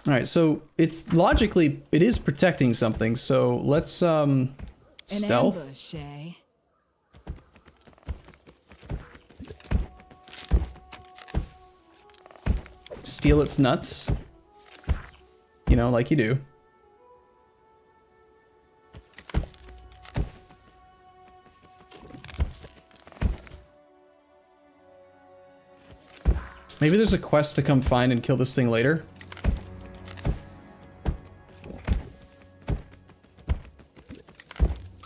All right, so it's logically, it is protecting something. So let's stealth. Ambush, eh? Steal its nuts. You know, like you do. Maybe there's a quest to come find and kill this thing later.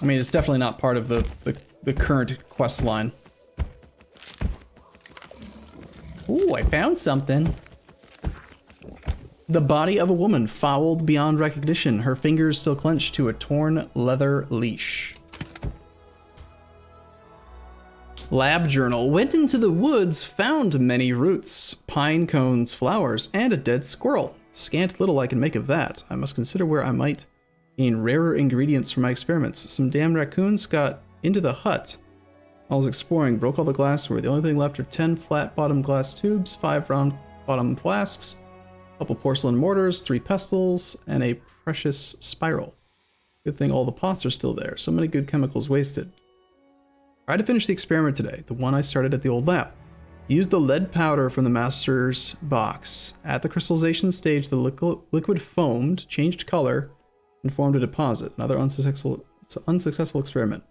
I mean, it's definitely not part of the current quest line. Ooh, I found something. The body of a woman, fouled beyond recognition. Her fingers still clenched to a torn leather leash. Lab journal. Went into the woods, found many roots, pine cones, flowers, and a dead squirrel. Scant little I can make of that. I must consider where I might gain rarer ingredients for my experiments. Some damn raccoons got into the hut. I was exploring, broke all the glassware. The only thing left are 10 flat-bottomed glass tubes, 5 round-bottomed flasks, a couple porcelain mortars, 3 pestles, and a precious spiral. Good thing all the pots are still there. So many good chemicals wasted. Tried to finish the experiment today, the one I started at the old lab. Used the lead powder from the master's box. At the crystallization stage, the liquid foamed, changed color, and formed a deposit. Another unsuccessful experiment.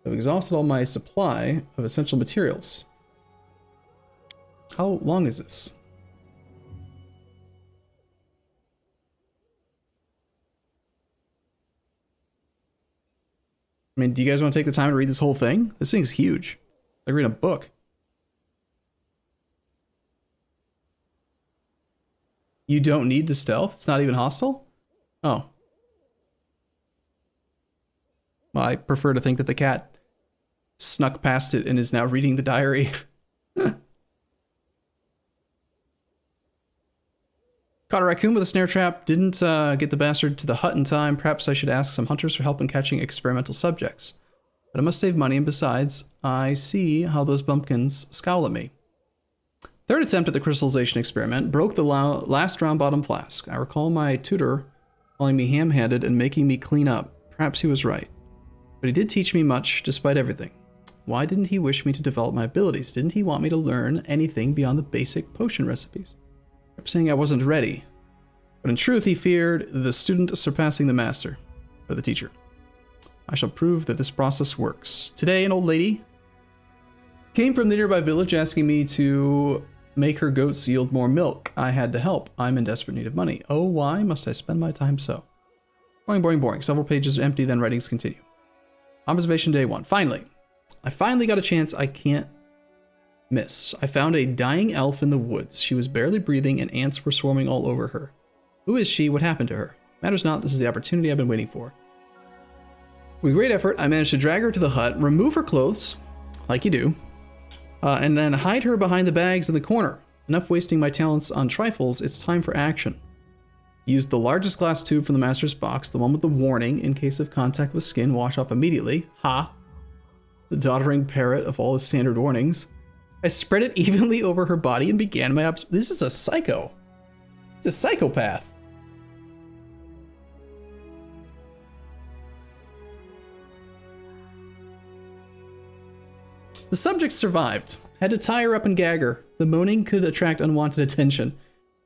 I've exhausted all my supply of essential materials. How long is this? I mean, do you guys want to take the time to read this whole thing? This thing's huge. Like reading a book. You don't need to stealth? It's not even hostile? Oh. Well, I prefer to think that the cat snuck past it and is now reading the diary. Caught a raccoon with a snare trap. Didn't get the bastard to the hut in time. Perhaps I should ask some hunters for help in catching experimental subjects. But I must save money, and besides, I see how those bumpkins scowl at me. Third attempt at the crystallization experiment. Broke the last round bottom flask. I recall my tutor calling me ham-handed and making me clean up. Perhaps he was right. But he did teach me much, despite everything. Why didn't he wish me to develop my abilities? Didn't he want me to learn anything beyond the basic potion recipes? Kept saying I wasn't ready. But in truth, he feared the student surpassing the master, or the teacher. I shall prove that this process works. Today, an old lady came from the nearby village asking me to make her goats yield more milk. I had to help. I'm in desperate need of money. Oh, why must I spend my time so? Boring, boring, boring. Several pages are empty, then writings continue. Observation day 1. Finally. I finally got a chance I can't miss. I found a dying elf in the woods. She was barely breathing and ants were swarming all over her. Who is she? What happened to her? Matters not. This is the opportunity I've been waiting for. With great effort, I managed to drag her to the hut, remove her clothes, like you do, and then hide her behind the bags in the corner. Enough wasting my talents on trifles. It's time for action. Used the largest glass tube from the master's box, the one with the warning, in case of contact with skin, wash off immediately. Ha! The doddering parrot of all the standard warnings. I spread it evenly over her body and began my This is a psycho. It's a psychopath. The subject survived. Had to tie her up and gag her. The moaning could attract unwanted attention.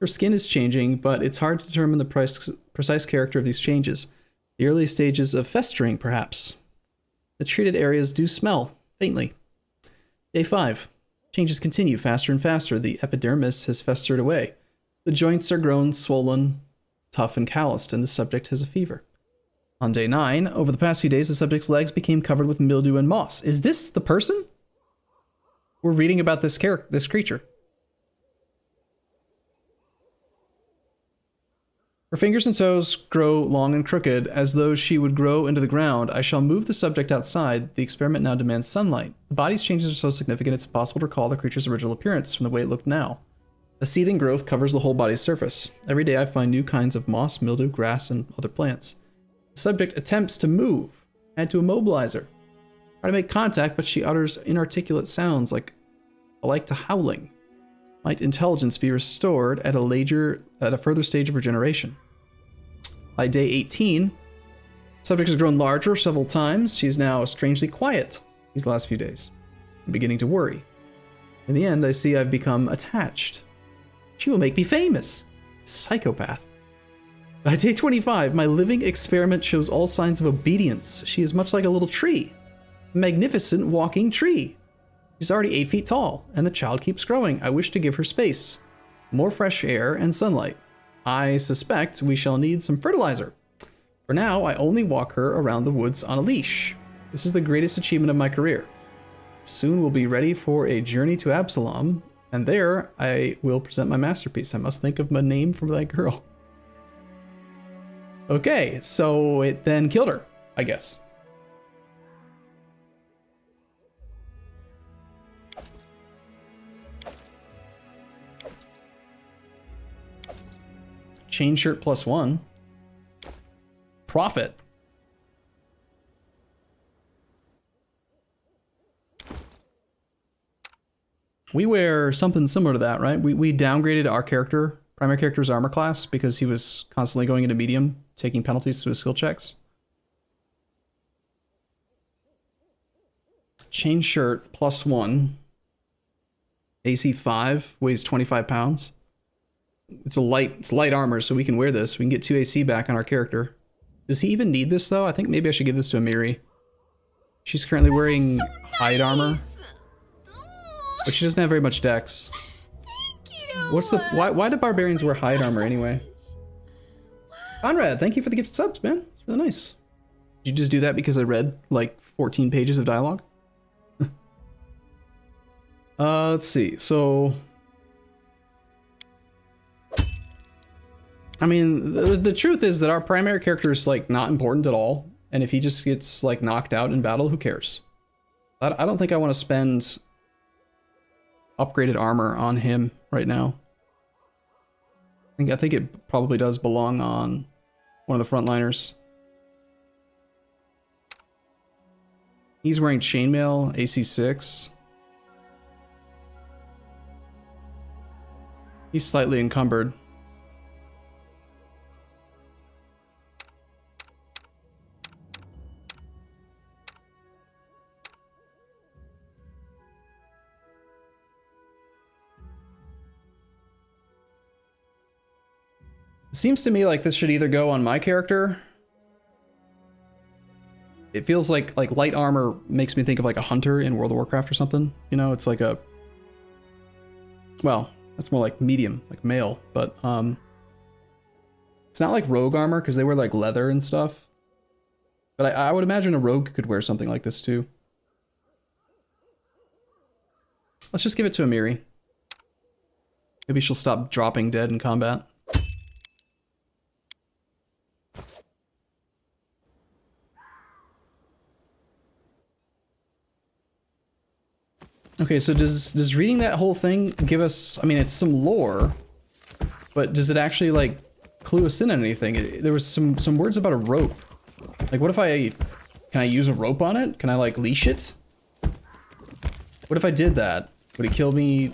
Her skin is changing, but it's hard to determine the precise character of these changes. The early stages of festering, perhaps. The treated areas do smell, faintly. Day 5. Changes continue faster and faster. The epidermis has festered away. The joints are grown swollen, tough, and calloused, and the subject has a fever. On day 9, over the past few days, the subject's legs became covered with mildew and moss. Is this the person? We're reading about this creature. Her fingers and toes grow long and crooked, as though she would grow into the ground. I shall move the subject outside. The experiment now demands sunlight. The body's changes are so significant it's impossible to recall the creature's original appearance from the way it looked now. A seething growth covers the whole body's surface. Every day I find new kinds of moss, mildew, grass, and other plants. The subject attempts to move. I had to immobilize her. Try to make contact, but she utters inarticulate sounds like to howling. Might intelligence be restored at a further stage of regeneration. By day 18, subject has grown larger several times. She's now strangely quiet these last few days. I'm beginning to worry. In the end, I see I've become attached. She will make me famous. Psychopath. By day 25, my living experiment shows all signs of obedience. She is much like a little tree. A magnificent walking tree. She's already 8 feet tall, and the child keeps growing. I wish to give her space. More fresh air and sunlight. I suspect we shall need some fertilizer. For now, I only walk her around the woods on a leash. This is the greatest achievement of my career. Soon we'll be ready for a journey to Absalom, and there I will present my masterpiece. I must think of a name for that girl. Okay, so it then killed her, I guess. Chain shirt +1. Profit. We wear something similar to that, right? We downgraded our character, primary character's armor class, because he was constantly going into medium, taking penalties to his skill checks. Chain shirt +1. AC 5, weighs 25 pounds. It's light armor, so we can wear this. We can get 2 AC back on our character. Does he even need this, though? I think maybe I should give this to Amiri. She's currently wearing hide armor, but she doesn't have very much dex. What's the why do barbarians wear hide armor anyway? Conrad, thank you for the gifted subs, man. It's really nice. Did you just do that because I read like 14 pages of dialogue? Let's see. So, I mean, the truth is that our primary character is like not important at all, and if he just gets like knocked out in battle, who cares? I don't think I want to spend upgraded armor on him right now. I think it probably does belong on one of the frontliners. He's wearing chainmail, AC 6. He's slightly encumbered. It seems to me like this should either go on my character. It feels like light armor makes me think of like a hunter in World of Warcraft or something. You know, it's like a, well, that's more like medium, like male, but it's not like rogue armor because they wear like leather and stuff. But I would imagine a rogue could wear something like this too. Let's just give it to Amiri. Maybe she'll stop dropping dead in combat. Okay, so does reading that whole thing give us, I mean, it's some lore, but does it actually like clue us in on anything? There was some words about a rope. Like, what if can I use a rope on it? Can I like leash it? What if I did that? Would it kill me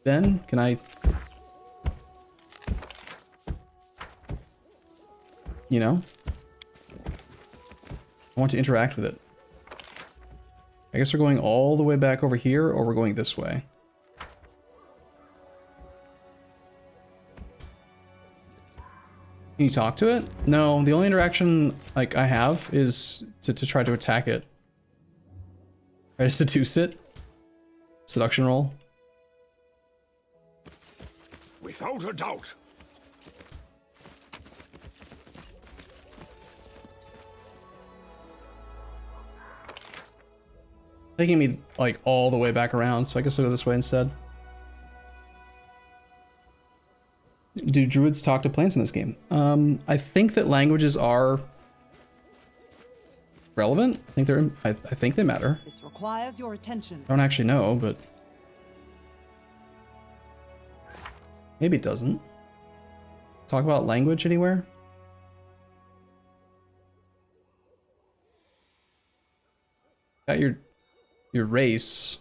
then? Can I, you know? I want to interact with it. I guess we're going all the way back over here, or we're going this way. Can you talk to it? No, the only interaction like I have is to try to attack it. Try to seduce it. Seduction roll. Without a doubt. Taking me like all the way back around, so I guess I'll go this way instead. Do druids talk to plants in this game? I think that languages are relevant. I think they matter. This requires your attention. I don't actually know, but maybe it doesn't. Talk about language anywhere? Got your race,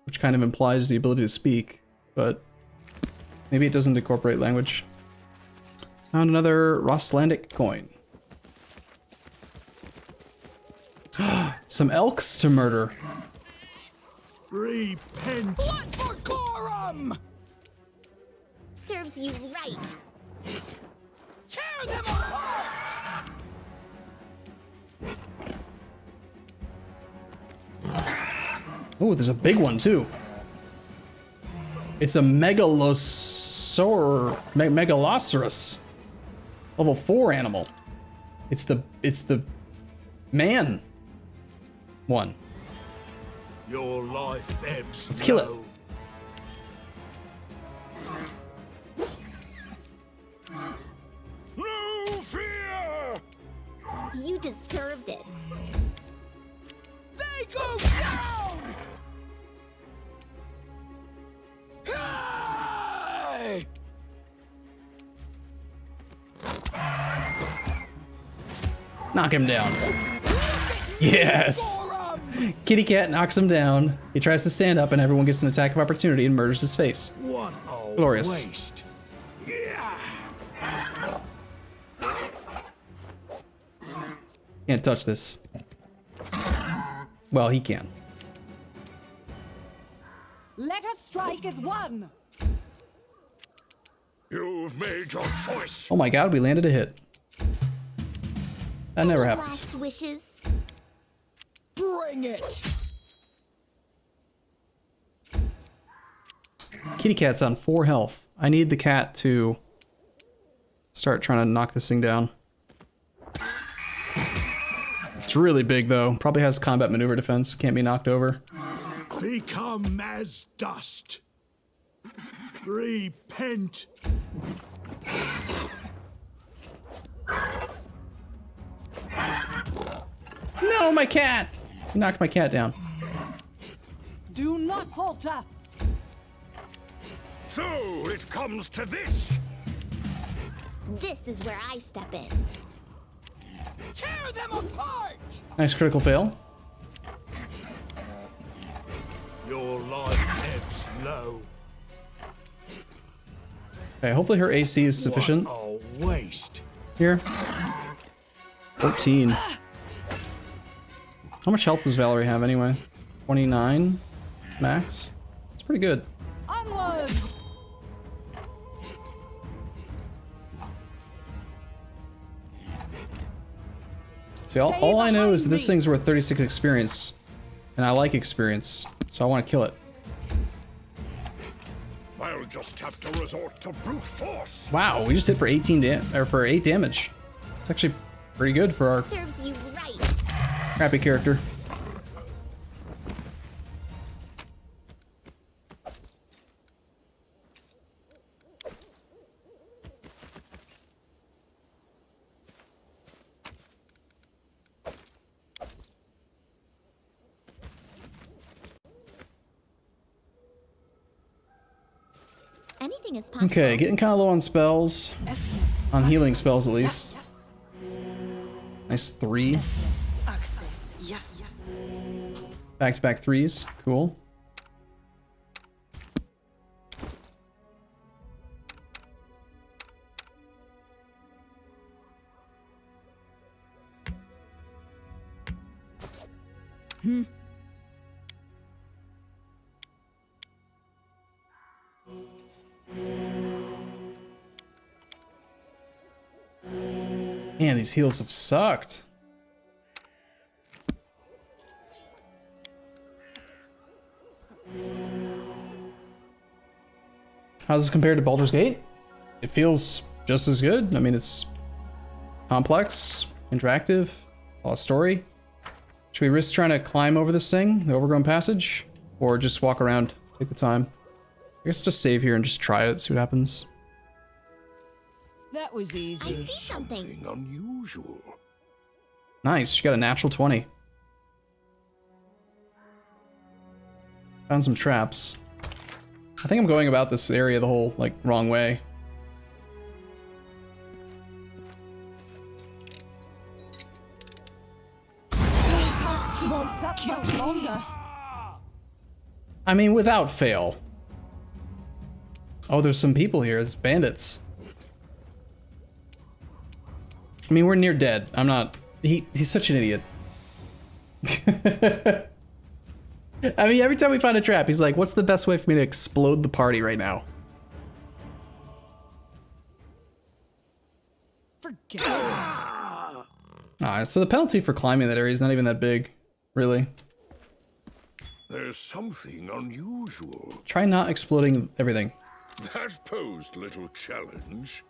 which kind of implies the ability to speak, but Maybe it doesn't incorporate language. Found another Rostlandic coin. Some elks to murder. Repent. Blood for Gorum! Serves you right. Tear them apart! Oh, there's a big one too. It's a megalosaurus. Level 4 animal. It's the man one. Your life ebbs. Let's kill it. low. No fear. You deserved it. They go down! Hey! Knock him down. Yes. Gorum! Kitty cat knocks him down. He tries to stand up and everyone gets an attack of opportunity and murders his face. What a Glorious. waste. Can't touch this. Well, he can. Let us strike as one! You've made your choice. Oh my god, we landed a hit. That never Any happens. last wishes? Bring it! Kitty cat's on 4 health. I need the cat to start trying to knock this thing down. It's really big though. Probably has combat maneuver defense. Can't be knocked over. Become as dust. Repent. No, my cat! He knocked my cat down. Do not falter! So it comes to this. This is where I step in. Tear them apart! Nice critical fail. Your life ebbs low. Okay, hopefully her AC is sufficient What a waste. here. 14. How much health does Valerie have anyway? 29 max? It's pretty good. Onward! See, all I know is that this thing's worth 36 experience. And I like experience, so I want to kill it. I'll just have to resort to brute force. Wow, we just hit for 8 damage. It's actually pretty good for our Serves you right. crappy character. Anything is possible. Okay, getting kind of low on spells. On healing spells, at least. Nice 3. Yes. Back-to-back 3s. Cool. Man, these heals have sucked. How's this compared to Baldur's Gate? It feels just as good. I mean, it's complex, interactive, a lot of story. Should we risk trying to climb over this thing, the Overgrown Passage? Or just walk around, take the time? I guess just save here and just try it, see what happens. That was I easy. see something. Something unusual. Nice, she got a natural 20. Found some traps. I think I'm going about this area the whole, like, wrong way. Close up much longer. I mean, without fail. Oh, there's some people here. It's bandits. I mean, we're near dead. I'm not... He's such an idiot. I mean, every time we find a trap, he's like, what's the best way for me to explode the party right now? Forget it. Alright, so the penalty for climbing that area is not even that big, really. There's something unusual. Try not exploding everything. That posed little challenge.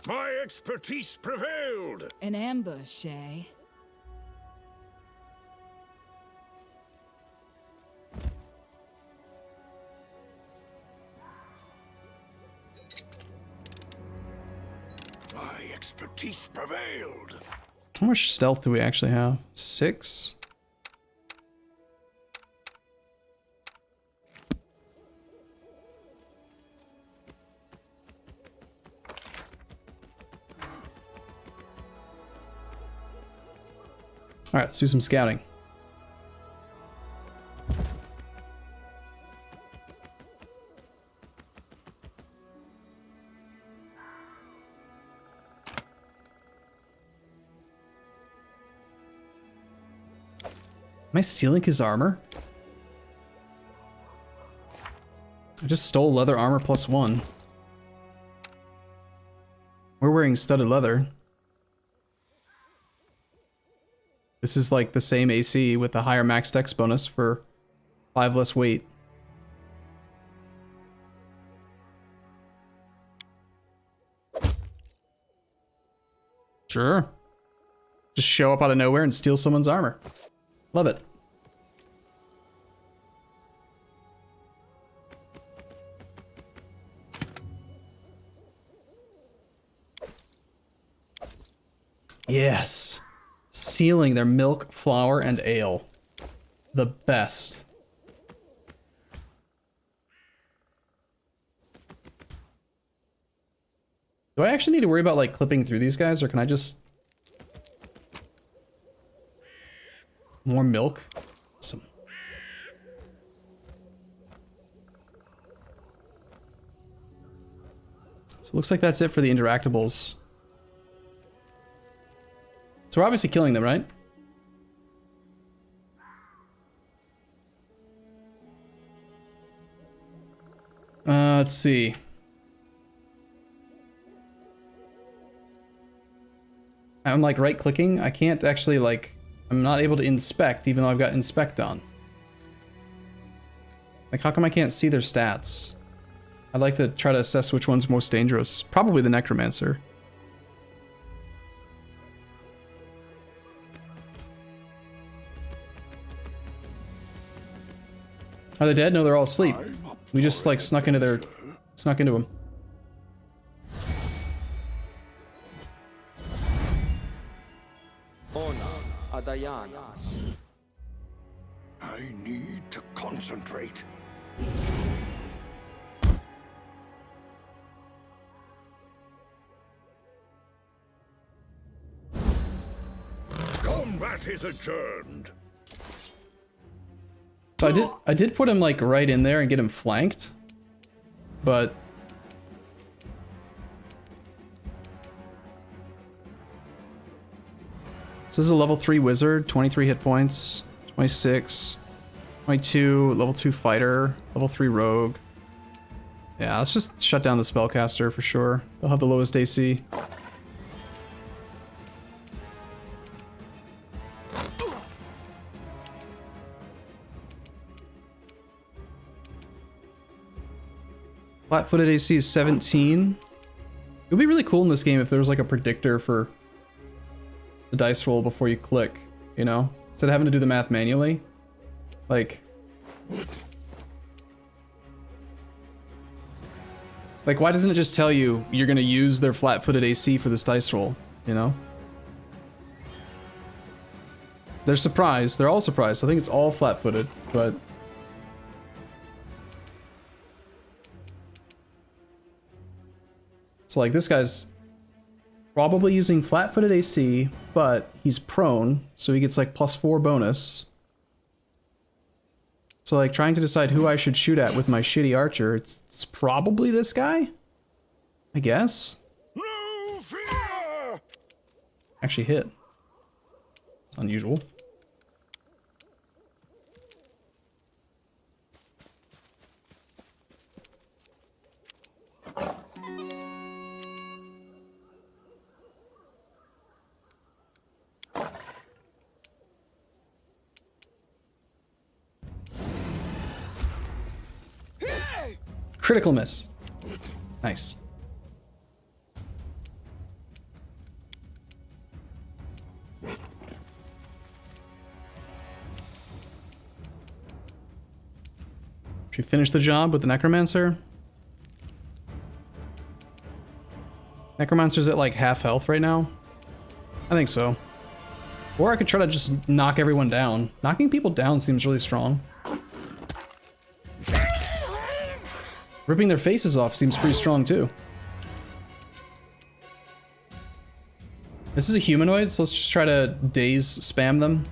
My expertise prevailed. An ambush, eh? My expertise prevailed. How much stealth do we actually have? 6? Alright, let's do some scouting. Am I stealing his armor? I just stole leather armor +1. We're wearing studded leather. This is like the same AC with the higher max dex bonus for 5 less weight. Sure. Just show up out of nowhere and steal someone's armor. Love it. Yes. Stealing their milk, flour, and ale. The best. Do I actually need to worry about like clipping through these guys, or can I just... More milk? Awesome. So it looks like that's it for the interactables. So we're obviously killing them, right? Let's see. I'm like right clicking. I can't actually like, I'm not able to inspect even though I've got inspect on. Like how come I can't see their stats? I'd like to try to assess which one's most dangerous. Probably the necromancer. Are they dead? No, they're all asleep. We just like snuck into them. I need to concentrate. Combat is adjourned. So I did put him like right in there and get him flanked, but so this is a level 3 wizard, 23 hit points, 26, 22, level 2 fighter, level 3 rogue. Yeah, let's just shut down the spellcaster for sure. They'll have the lowest AC. Flat-footed AC is 17. It would be really cool in this game if there was like a predictor for the dice roll before you click, you know? Instead of having to do the math manually. Like why doesn't it just tell you you're gonna use their flat-footed AC for this dice roll, you know? They're surprised. They're all surprised. I think it's all flat-footed, but... So like this guy's probably using flat-footed AC, but he's prone, so he gets like +4 bonus. So So like trying to decide who I should shoot at with my shitty archer, it's probably this guy, I guess. No fear! Actually hit. It's unusual. Critical miss. Nice. Should we finish the job with the Necromancer? Necromancer's at like half health right now. I think so. Or I could try to just knock everyone down. Knocking people down seems really strong. Ripping their faces off seems pretty strong too. This is a humanoid, so let's just try to daze spam them.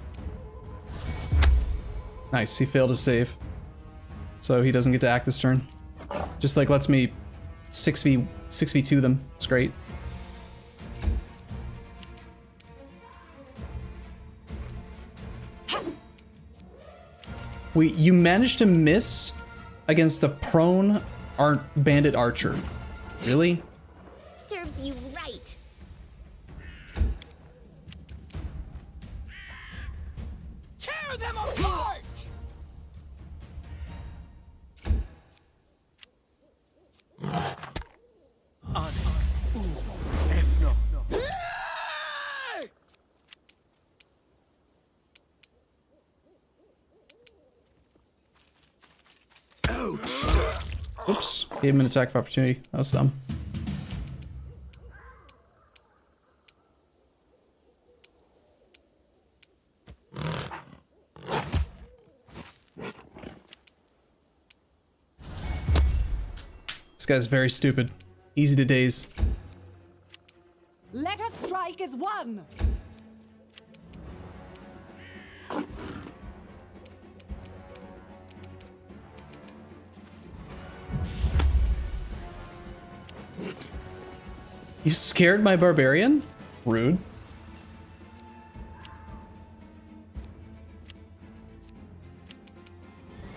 Nice, he failed to save. So he doesn't get to act this turn. Just like lets me 6v2 them. It's great. You managed to miss against a prone bandit archer. Really? Serves you right. Tear them apart! Oops. Gave him an attack of opportunity. That was dumb. This guy's very stupid. Easy to daze. Let us strike as one! You scared my barbarian? Rude.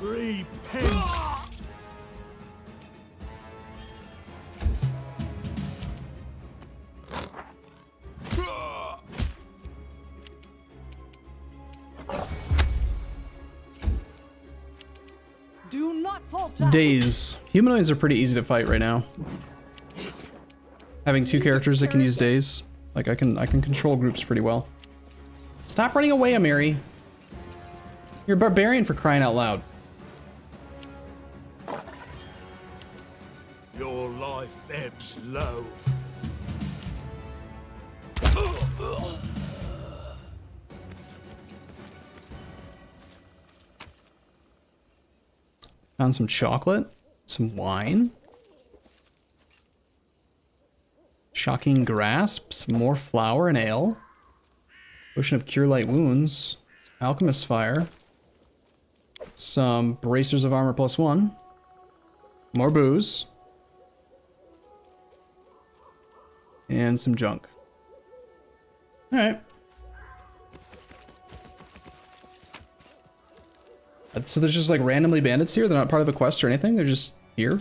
Repent! Do not falter! Daze. Humanoids are pretty easy to fight right now. Having two characters that can use daze, like I can control groups pretty well. Stop running away, Amiri. You're a barbarian for crying out loud. Your life ebbs low. Found some chocolate, some wine. Shocking grasp, some more flour and ale. Potion of cure light wounds. Alchemist fire. Some bracers of armor +1. More booze. And some junk. Alright. So there's just like randomly bandits here? They're not part of a quest or anything? They're just here?